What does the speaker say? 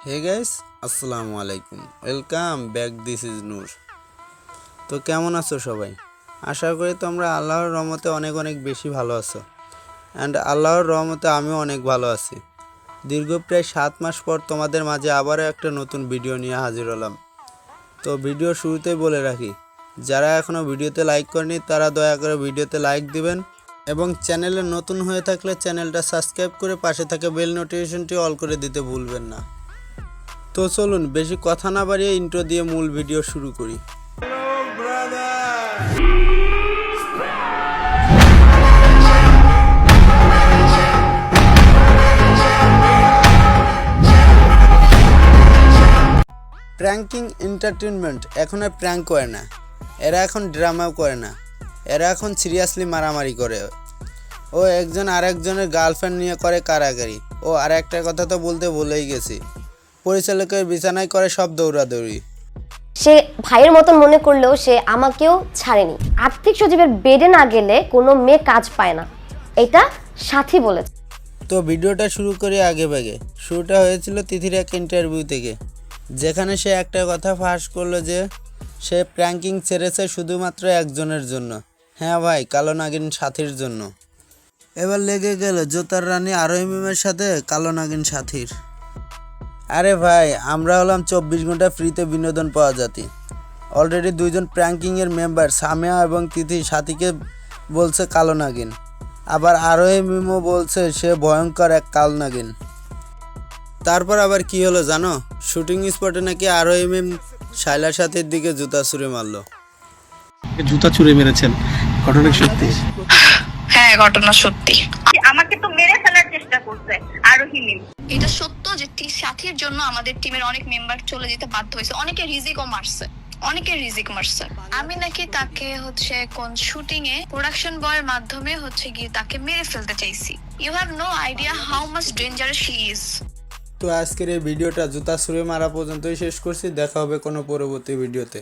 Hey guys, আসসালামু আলাইকুম, welcome back. This is নূর। তো কেমন আছো সবাই? আশা করি তোমরা আল্লাহর রহমতে অনেক অনেক বেশি ভালো আছো। অ্যান্ড আল্লাহর রহমতে আমিও অনেক ভালো আছি। দীর্ঘ প্রায় 7 মাস পর তোমাদের মাঝে আবারও একটা নতুন ভিডিও নিয়ে হাজির হলাম। তো ভিডিও শুরুতেই বলে রাখি, যারা এখনও ভিডিওতে লাইক করেনি তারা দয়া করে ভিডিওতে লাইক দিবেন এবং চ্যানেলে নতুন হয়ে থাকলে চ্যানেলটা সাবস্ক্রাইব করে পাশে থাকা বেল নোটিফিকেশনটি অল করে দিতে ভুলবেন না। তো চলুন বেশি কথা না বাড়িয়ে ইন্ট্রো দিয়ে মূল ভিডিও শুরু করি। প্র্যাঙ্কিং এন্টারটেনমেন্ট এখন আর প্র্যাঙ্ক করে না, এরা এখন ড্রামাও করে না, এরা এখন সিরিয়াসলি মারামারি করে। ও একজন আরেকজনের গার্লফ্রেন্ড নিয়ে করে কারাকারি। ও আর একটা কথা তো বলতে ভুলেই গেছি, পরিচালকের বিছানায় করে সব দৌড়াদৌড়ি। সে ভাইয়ের মতন মনে করলেও সে আমাকেও ছাড়েনি। আর্থিক সচিবের বেডে না গেলে কোনো মেয়ে কাজ পায় না, এটা সাথী বলেছে। তো ভিডিওটা শুরু করি আগে ভাগে। শুরুটা হয়েছিল তিথির এক ইন্টারভিউ থেকে, যেখানে সে একটা কথা ফাঁস করলো যে সে প্র্যাঙ্কিং ছেড়েছে শুধুমাত্র একজনের জন্য। হ্যাঁ ভাই, কালো নাগিন সাথীর জন্য। এবার লেগে গেল জোতার রানী আরোহিমের সাথে কালো নাগিন সাথীর। আরে ভাই, আমরা হলাম 24 ঘন্টা ফ্রিতে বিনোদন পাওয়া জাতি। অলরেডি দুইজন প্র্যাঙ্কিংয়ের মেম্বার সামিয়া এবং তিথি সাথীকে বলছে কালো নাগিন, আবার আরোহিমও বলছে সে ভয়ঙ্কর এক কাল নাগিন। তারপর আবার কি হলো জানো? শুটিং স্পটে নাকি আরোহিম শাইলার সাথীর দিকে জুতা ছুঁড়ে মারলো। জুতা ছুঁড়ে মেরেছেন, ঘটনা সত্যি? হ্যাঁ, ঘটনা সত্যি। আমাকে তো মেরে ফেলার চেষ্টা করছে আরোহী মিম। এটা সত্য যে সাথীর জন্য আমাদের টিমের অনেক মেম্বার চলে যেতে বাধ্য হয়েছে, অনেকে রিজিকও মারছে, আমি নাকি তাকে কোন শুটিং এ প্রোডাকশন বয়ের মাধ্যমে গিয়ে তাকে মেরে ফেলতে চাইছি। You have no idea how much dangerous she is. তো আজকের এই ভিডিওটা জুতা ছুঁড়ে মারা পর্যন্তই শেষ করছি। দেখা হবে কোনো পরবর্তী ভিডিওতে।